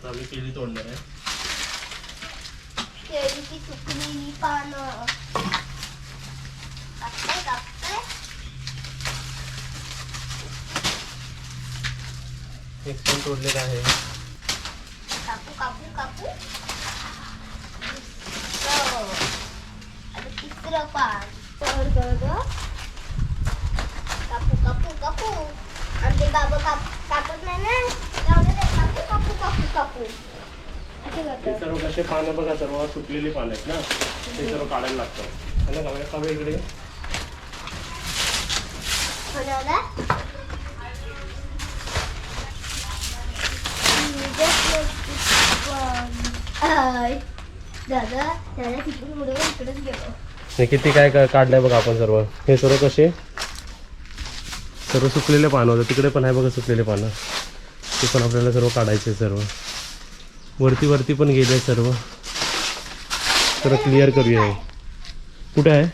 आता आम्ही केळी तोडणार आहे. केळीची सुकलेली पानं कापते. एक पण तोडलेला आहे. कापू आता तिसरं पान कापू आणि ते बाबा कापत नाही ना, कापू हे सर्व कसे पानं बघा, सर्व सुकलेली पानं आहेत ना, ते सर्व काढायला लागतं. है ना कवे इकडे दादा तिकडून पुढे इकडेच गेलो. हे किती काय काढलंय बघा आपण सर्व. हे सर्व कसे सर्व सुकलेले पानं होतं. तिकडे पण आहे बघा सुकलेले पानं, ते पण आपल्याला सर्व काढायचे. सर्व वरती पण गेले सर्व क्लिअर करूया. कुठे आहे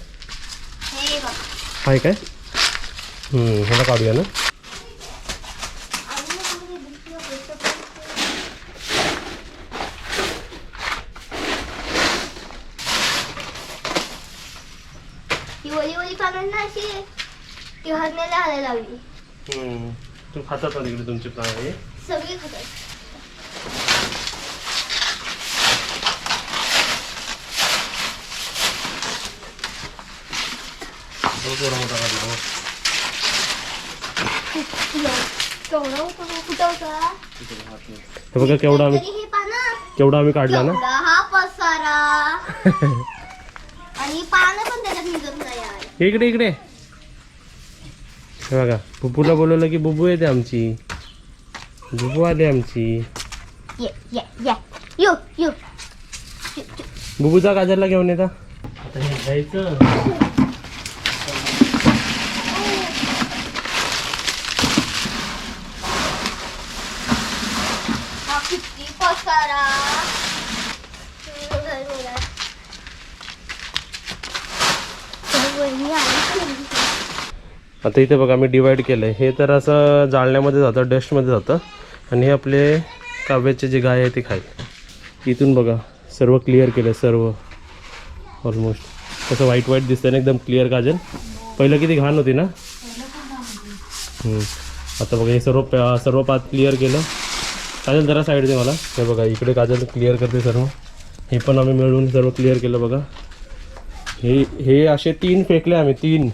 काय ह्याला काढूया ना. ओली पानं ना अशी ती हरण्याला हालायला लावली. तू खातात ना तिकडे तुमचे प्राणी सगळी खातात. हे बघा केवढा आम्ही काढला ना. हा पसारा आणि पानं पण त्याच्यात निघत नाही आहे. इकडे हे बघा, बुबूला बोलवलं की बुबू येते आमची. बुबू आले आमची. बुबूचा गाजरला घेऊन येता. आता हे घ्यायचं. हा किती पसारा. आता इथे बघा मी डिवाइड केलंय. हे तर असं जाळण्यामध्ये जातं, डस्टमध्ये जातं, आणि हे आपले काव्याचे जे गाय आहे ते खाईल. इथून बघा सर्व क्लिअर केलं, सर्व ऑलमोस्ट कसं व्हाईट दिसतंय ना, एकदम क्लिअर काजल. पहिलं किती घाण होती ना. आता बघा हे सर्व पात क्लिअर केलं. काजल जरा साईड दे मला. हे बघा इकडे काजल क्लिअर करते सर्व. हे पण आम्ही मिळून सर्व क्लिअर केलं बघा. हे असे 3 फेकले आम्ही, 3.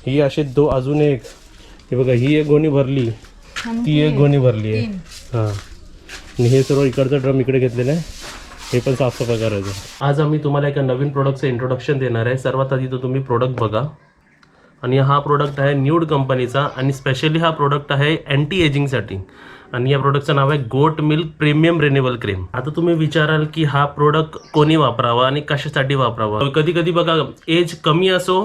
ही असे 2, अजून एक. हे बघा ही एक गोणी भरली, ती एक गोणी भरली आहे. हां, आणि हे सर्व इकडचं ड्रम इकडे घेतलेलं आहे. हे पण साफसफाई करायचं. आज आम्ही तुम्हाला एका नवीन प्रोडक्टचं इंट्रोडक्शन देणार आहे. सर्वात आधी तर तुम्ही प्रोडक्ट बघा. आणि हा प्रोडक्ट आहे न्यूड कंपनीचा, आणि स्पेशली हा प्रोडक्ट आहे अँटी एजिंगसाठी. आणि या प्रोडक्टचं नाव आहे goat milk premium renewal cream. आता तुम्ही विचाराल की हा प्रोडक्ट कोणी वापरावा आणि कशासाठी वापरावा. कधी कधी बघा एज कमी असो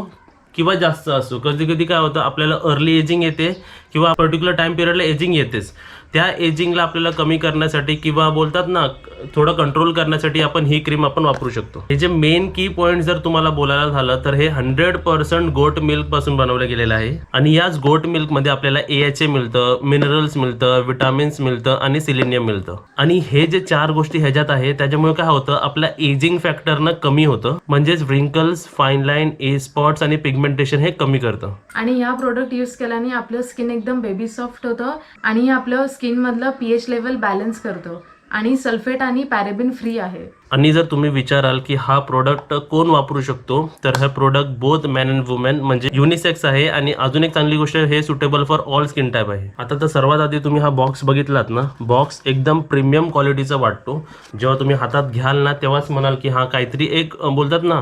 किंवा जास्त असो, कधी कधी काय होतं आपल्याला अर्ली एजिंग येते किंवा पर्टिक्युलर टाइम पिरियडला एजिंग येतेच. त्या एजिंगला आपल्याला कमी करण्यासाठी किंवा बोलतात ना थोडं कंट्रोल करण्यासाठी आपण ही क्रीम आपण वापरू शकतो. हे जे मेन की पॉईंट जर तुम्हाला बोलायला झालं तर हे 100% गोट मिल्क पासून बनवलं गेलेलं आहे. आणि याच गोट मिल्कमध्ये आपल्याला AHA मिळतं, मिनरल्स मिळतं, विटामिन्स मिळतं आणि सिलेनियम मिळतं. आणि हे जे 4 गोष्टी ह्याच्यात आहे त्याच्यामुळे काय होतं आपलं एजिंग फॅक्टरनं कमी होतं, म्हणजेच व्रिंकल्स, फाईन लाईन, ए स्पॉट्स आणि पिगमेंटेशन हे कमी करतं. आणि या प्रोडक्ट यूज केल्याने आपलं स्किन एकदम बेबी सॉफ्ट होतं आणि आपलं स्किन मधलं pH लेवल बॅलन्स करतो आणि सल्फेट आणि पॅरेबिन फ्री आहे. आणि जर तुम्ही विचाराल की हा प्रोडक्ट कोण वापरू शकतो, तर हा product both man and women म्हणजे युनिसेक्स आहे. आणि अजून एक चांगली गोष्ट, हे suitable for all skin type आहे. आता तर सर्वात आधी तुम्ही हा बॉक्स बघितलात ना, बॉक्स एकदम प्रीमियम क्वालिटीचा वाटतो. जेव्हा तुम्ही हातात घ्याल ना तेव्हाच म्हणाल की हा काहीतरी एक बोलतात ना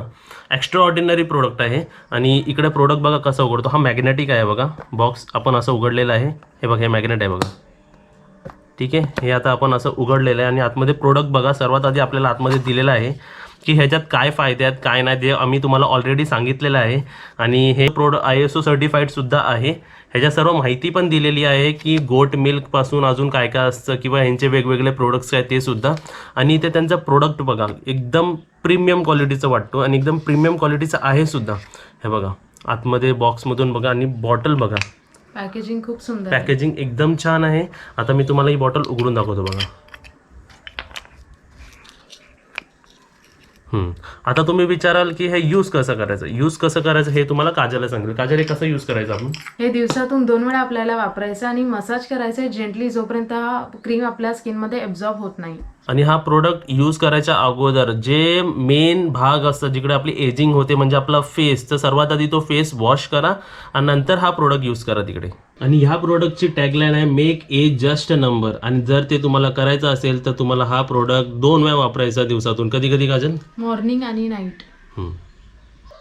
एक्स्ट्रा ऑर्डिनरी प्रोडक्ट आहे. आणि इकडे प्रोडक्ट बघा कसा उघडतो. हा मॅग्नेटिक आहे बघा. बॉक्स आपण असं उघडलेलं आहे. हे बघा हे मॅग्नेट आहे बघा. ठीक आहे, हे आता आपण असं उघडलेलं आहे. आणि आतमध्ये प्रोडक्ट बघा. सर्वात आधी आपल्याला आतमध्ये दिलेलं आहे की ह्याच्यात काय फायदे आहेत काय नाही ते आम्ही तुम्हाला ऑलरेडी सांगितलेलं आहे. आणि हे प्रोडक्ट ISO सर्टिफाईडसुद्धा आहे. ह्याच्या सर्व माहिती पण दिलेली आहे की गोट मिल्कपासून अजून काय काय असतं किंवा ह्यांचे वेगवेगळे प्रोडक्ट्स काय ते सुद्धा. आणि इथे त्यांचा प्रोडक्ट बघा एकदम प्रीमियम क्वालिटीचं वाटतो आणि एकदम प्रीमियम क्वालिटीचं आहे सुद्धा. हे बघा आतमध्ये बॉक्समधून बघा. आणि बॉटल बघा, पॅकेजिंग खूप सुंदर, पॅकेजिंग एकदम छान आहे. आता मी तुम्हाला ही बॉटल उघडून दाखवतो बघा. आता तुम्ही विचाराल की हे यूज कसं करायचं हे तुम्हाला काजलला सांगेल. काजल हे कसं यूज करायचं आपण? हे दिवसातून 2 वेळा आपल्याला वापरायचं आणि मसाज करायचं जेंटली, जोपर्यंत हा क्रीम आपल्या स्किनमध्ये ॲब्झॉर्ब होत नाही. आणि हा प्रोडक्ट यूज करायच्या अगोदर जे मेन भाग असतं जिकडे आपली एजिंग होते म्हणजे आपला फेस, तर सर्वात आधी तो फेस वॉश करा आणि नंतर हा प्रोडक्ट यूज करा तिकडे. आणि ह्या प्रोडक्टची टॅगलाईन आहे make age just a number. आणि जर ते तुम्हाला करायचं असेल तर तुम्हाला हा प्रोडक्ट 2 वेळा वापरायचा दिवसातून. कधी कधी काजल? मॉर्निंग आणि नाईट.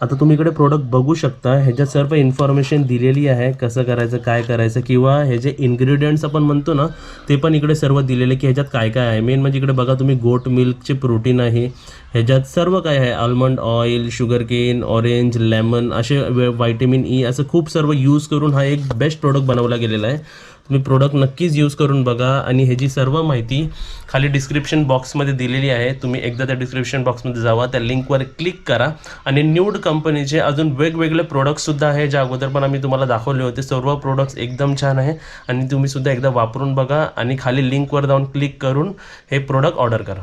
आता तुम्ही इकडे प्रोडक्ट बघू शकता. ह्याच्यात सर्व इन्फॉर्मेशन दिलेली आहे, कसं करायचं, काय करायचं, किंवा हे जे इन्ग्रेडियंट्स आपण म्हणतो ना ते पण इकडे सर्व दिलेले की ह्याच्यात काय काय आहे. मेन म्हणजे इकडे बघा तुम्ही गोट मिल्कचे प्रोटीन आहे, ह्याच्यात सर्व काय आहे, almond oil, sugar cane, orange, lemon असे व्हायटॅमिन ई असं खूप सर्व यूज करून हा एक बेस्ट प्रोडक्ट बनवला गेलेला आहे. तुम्ही प्रोडक्ट नक्कीच यूज करून बघा. आणि ह्याची सर्व माहिती खाली डिस्क्रिप्शन बॉक्समध्ये दिलेली आहे. तुम्ही एकदा त्या डिस्क्रिप्शन बॉक्समध्ये जावा, त्या लिंकवर क्लिक करा. आणि न्यूड कंपनीचे अजून वेगवेगळे प्रोडक्ट्ससुद्धा आहे, ज्या अगोदर पण आम्ही तुम्हाला दाखवले होते. सर्व प्रोडक्ट्स एकदम छान आहे आणि तुम्ही सुद्धा एकदा वापरून बघा आणि खाली लिंकवर जाऊन क्लिक करून हे प्रोडक्ट ऑर्डर करा.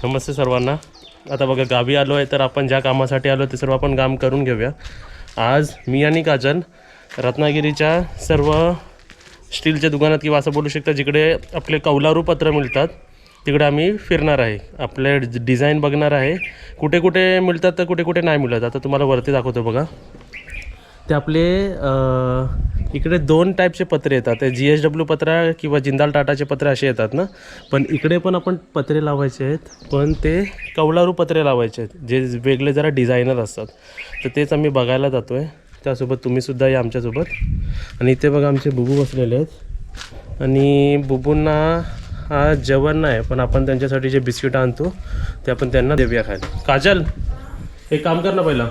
नमस्ते सर्वांना. आता बघा गावी आलो आहे, तर आपण ज्या कामासाठी आलो ते सर्व आपण काम करून घेऊया. आज मी आणि काजल रत्नागिरीच्या सर्व स्टीलच्या दुकानात किंवा असं बोलू शकता जिकडे आपले कौलारू पत्र मिळतात तिकडे आम्ही फिरणार आहे. आपले डिझाईन बघणार आहे, कुठे कुठे मिळतात तर कुठे कुठे नाही मिळत. आता तुम्हाला वरती दाखवतो बघा. ते आपले इकडे 2 टाईपचे पत्रे येतात, ते GSW पत्रा किंवा जिंदाल टाटाचे पत्रे असे येतात ना. पण इकडे पण आपण पत्रे लावायचे आहेत, पण ते कौलारू पत्रे लावायचे आहेत जे वेगळे जरा डिझायनर असतात. तर तेच आम्ही बघायला जातो आहे. त्यासोबत तुम्हीसुद्धा या आमच्यासोबत. आणि इथे बघा आमचे बुबू बसलेले आहेत आणि बुबूंना हा जेवण नाही, पण आपण त्यांच्यासाठी जे बिस्किट आणतो ते आपण त्यांना देऊया खायला. काजल एक काम कर ना, पहिला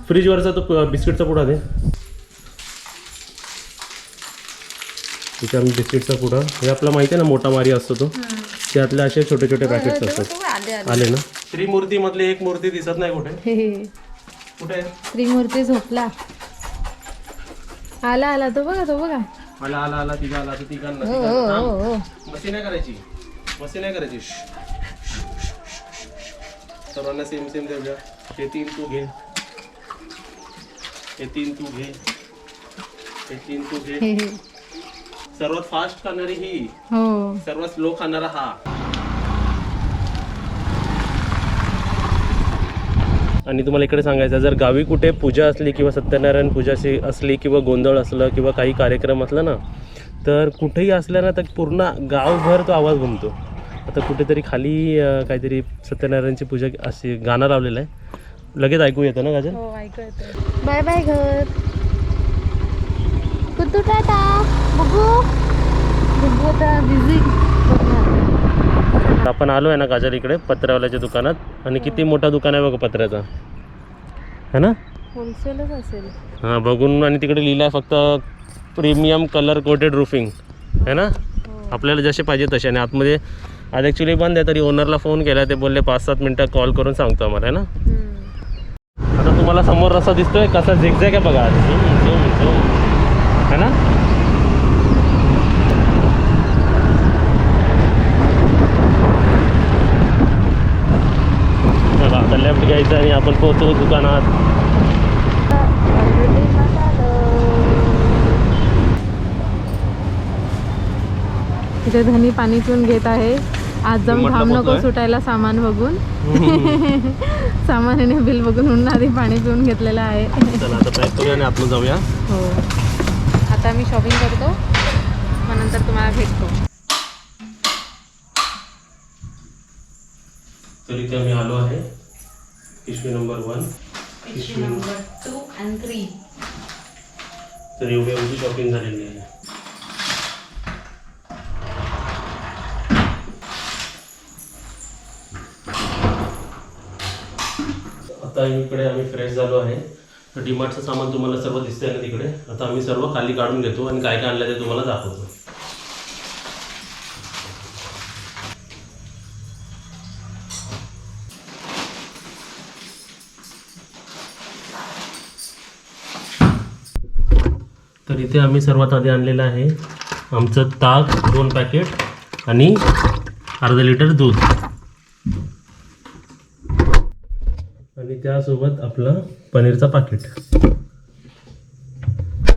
फ्रीजवरचा तो बिस्किटचा पुडा दे. तिथे आम्ही बिस्किटचा पुडा, हे आपला माहिती आहे ना मोठा मारी असतो तो, त्यातले असे छोटे छोटे पॅकेट्स असतात. आले ना. त्रिमूर्तीमधली एक मूर्ती दिसत नाही कुठे? कुठे त्रिमूर्ती झोपला. आला तो बघा. मला आला तिघा आला तर तिघांना. मस्ती नाही करायची. सर्वांना सेम देऊया. हे 3 तू घे, हे 3 तू घे, हे 3 तू घे. सर्वात फास्ट खाणारी ही, सर्वात स्लो खाणारा हा. आणि तुम्हाला इकडे सांगायचं, जर गावी कुठे पूजा असली किंवा सत्यनारायण पूजा असली किंवा गोंधळ असलं किंवा काही कार्यक्रम असला ना, तर कुठेही असल्या ना तर पूर्ण गावभर तो आवाज घुमतो. आता कुठेतरी खाली काहीतरी सत्यनारायणची पूजा अशी गाणं लावलेलं आहे, लगेच ऐकू येतं ना काजल? हो, ऐकू येतं. बाय बाय घर. कुठू टाटा बघू आता बिझी. आपण आलो आहे ना काजल इकडे पत्र्यावाल्याच्या दुकानात. आणि किती मोठा दुकान आहे बघा पत्र्याचा, है ना? होलसेलच असेल. हां बघून. आणि तिकडे लिहिलं आहे फक्त प्रीमियम कलर कोटेड रूफिंग, है ना? आपल्याला जसे पाहिजे तसे. आणि आतमध्ये आज ॲक्च्युली बंद आहे, तरी ओनरला फोन केला, ते बोलले 5-7 मिनटं कॉल करून सांगतो आम्हाला, है ना? आता तुम्हाला समोर रस्ता दिसतोय कसा झिगझॅग आहे बघा, है ना? बघा आता लेफ्ट घ्यायचं आणि आपण पोहोचू दुकानात. इथे धनी पाणी पिऊन घेत आहे. आज जाऊन घाम नको सुटायला सामान बघून. सामान आणि बिल बघून म्हणून आधी पाणी पिऊन घेतलेलं आहे. चला आता पॅक करूया आणि आतमध्ये जाऊया. हो, आता मी शॉपिंग करतो, मग नंतर तुम्हाला भेटतो. तर इथे आम्ही आलो आहे पिशवी नंबर 1, पिशवी नंबर 2 आणि 3. तर एवढी आमची शॉपिंग झालेली आहे. आता इकडे आम्ही फ्रेश झालो आहे. तर डीमार्टचं सामान तुम्हाला सर्व दिसतंय ना तिकडे. आता आम्ही सर्व खाली काढून घेतो आणि काय काय आणलं ते तुम्हाला दाखवतो. तर इथे आम्ही सर्वात आधी आणलेलं आहे आमचं ताक 2 पॅकेट आणि अर्धा लिटर दूध आणि त्यासोबत आपलं पनीरचा पाकिट.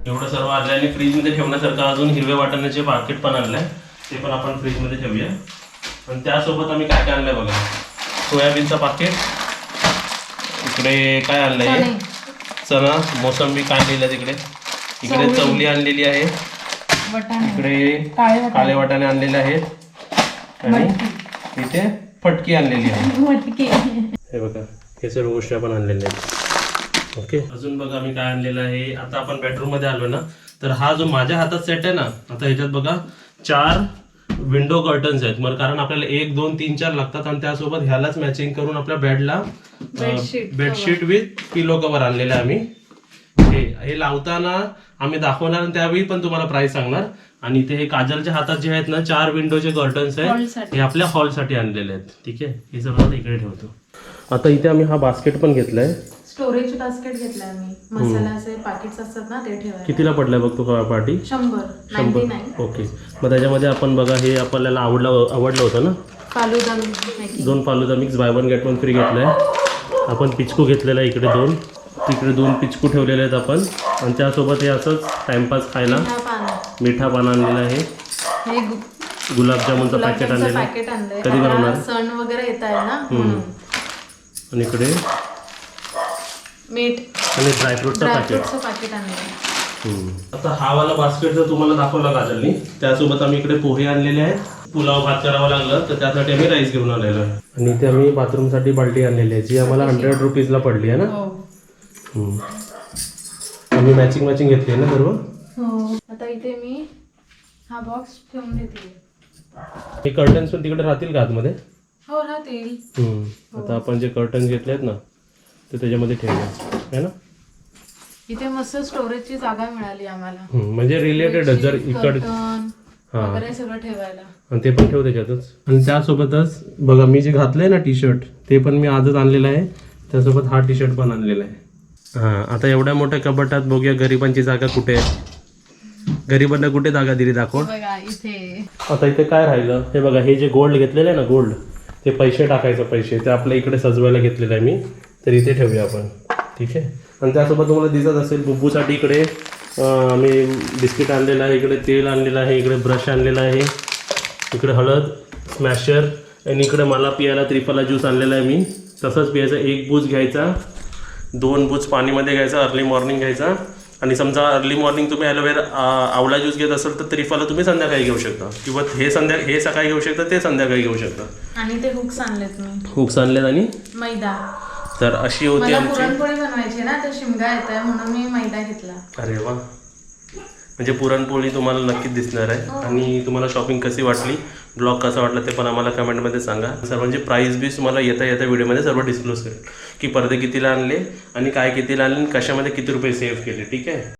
एवढं सर्व आणलं आणि फ्रीजमध्ये ठेवण्यासारखं अजून हिरव्या वाटाण्याचे पाकिट पण आणलं आहे, ते पण आपण फ्रीजमध्ये ठेवूया. आणि त्यासोबत आम्ही काय काय आणलं आहे बघा, सोयाबीनचं पाकिट, इकडे काय आणलं आहे चणा, मोसंबी काढलेली आहे तिकडे, इकडे चवली आणलेली आहे, इकडे काळे वाटाणे आणलेले आहेत आणि इथे फटकी आणलेली आहे. हे बघा हे सर्व गोष्टी आपण आणलेल्या आहेत. ओके, अजून बघा मी काय आणलेलं आहे. आता आपण बेडरूम मध्ये आलो ना, तर हा जो माझ्या हातात सेट आहे ना, आता ह्याच्यात बघा 4 विंडो कर्टन्स आहेत. मग कारण आपल्याला 1 2 3 4 लागतात आणि त्यासोबत ह्यालाच मॅचिंग करून आपल्या बेडला बेडशीट विथ पिलो कव्हर आणलेलं आहे आम्ही. हे लावताना आम्ही दाखवणार आणि त्यावेळी पण तुम्हाला प्राइस सांगणार. आणि इथे हे काजलच्या हातात जे आहेत ना 4 विंडोचे कर्टन्स आहेत, हे आपल्या हॉलसाठी आणलेले आहेत. ठीक आहे, हे सगळं इकडे ठेवतो. आता इथे आम्ही हा बास्केट पण घेतलाय, स्टोरेज बास्केट घेतलाय आम्ही. मसाल्याचे पॅकेट्स असतात ना ते ठेवायला. कितीला पडलाय बघ तो पार्टी? 100. ओके, मग त्याच्यामध्ये आपण बघा हे आपल्याला आवडलं होतं ना, falooda 2 falooda mix buy 1 get 1 free घेतलाय. आपण पिचकू घेतलेला आहे इकडे 2, तिकडे 2 पिचकू ठेवलेले आहेत आपण. आणि त्यासोबत हे असंच टाइमपास खायला मिठा पान आणलेलं आहे. हे गुलाबजामुनचं पॅकेट आणलेलं आहे. कधी बनवणार? सण वगैरे येत आहे ना. आणि इकडे मीठ आणि ड्रायफ्रूटचं पॅकेट आणलं. आता हा वाला बास्केट जर तुम्हाला दाखवला काजलनी, त्यासोबत आम्ही इकडे पोहे आणलेले आहेत. पुलाव भात करावा लागला तर त्यासाठी आम्ही राईस घेऊन आलेलो आहे. आणि इथे आम्ही बाथरूमसाठी बाल्टी आणलेली आहे, जी आम्हाला 100 रुपीजला पडली आहे ना. आम्ही मॅचिंग घेतली आहे ना सर्व. आता इथे मी हा बॉक्स ठेवून देते. हे कर्टन्स पण तिकडे राहतील का आतमध्ये? हो राहतील. आता आपण जे कर्टन्स घेतले आहेत ना ते त्याच्यामध्ये ठेवूया आहे ना. इथे मस्त स्टोरेजची जागा मिळाली आम्हाला, म्हणजे रिलेटेड जर इकडे वगैरे सगळं ठेवायला. आणि ते पण ठेव त्याच्यातच. आणि त्यासोबतच बघा मी जे घातलंय ना टी-शर्ट, ते पण मी आजच आणलेलं आहे. त्यासोबत हा टी-शर्ट पण आणलेला आहे. आता एवढ्या मोठ्या कपाटात बघूया गरिबांची जागा कुठे आहे. गरिबांना कुठे जागा दिली दाखव. आता इथे काय राहिलं हे बघा, हे जे गोल्ड घेतलेलं आहे ना, गोल्ड ते पैसे टाकायचं, पैसे ते आपल्या इकडे सजवायला घेतलेलं आहे मी, तर इथे ठेवूया आपण. ठीक आहे. आणि त्यासोबत तुम्हाला दिसत असेल बुब्बूसाठी इकडे आम्ही बिस्किट आणलेलं आहे, इकडे तेल आणलेलं आहे, इकडे ब्रश आणलेला आहे, इकडे हळद स्मॅशर, आणि इकडे मला पियाला त्रिफला ज्यूस आणलेला आहे मी. तसंच पियाचा 1 बूज घ्यायचा, 2 बूज पाणीमध्ये घ्यायचा, अर्ली मॉर्निंग घ्यायचा. आणि समजा अर्ली मॉर्निंग तुम्ही आवळा ज्यूस घेत असाल तर त्रिफला तुम्ही संध्याकाळी घेऊ शकता, किंवा हे सकाळी घेऊ शकता, ते संध्याकाळी घेऊ शकता. आणि ते हुक्स आणलेत मी, हुक्स आणलेत आणि मैदा. तर अशी होती आमची पुरणपोळी बनवायची ना, तर शिमगा येत आहे म्हणून मी मैदा घेतला. अरे वा, म्हणजे पुरणपोळी तुम्हाला नक्कीच दिसणार आहे. आणि तुम्हाला शॉपिंग कशी वाटली, ब्लॉग कसा वाटला ते पण आम्हाला कमेंटमध्ये सांगा. सर्वांची प्राईस बी तुम्हाला येता व्हिडिओमध्ये सर्व डिस्क्लोज करेल, की पडदे कितीला आणले आणि काय कितीला आणले आणि कशामध्ये किती रुपये सेव्ह केले. ठीक आहे.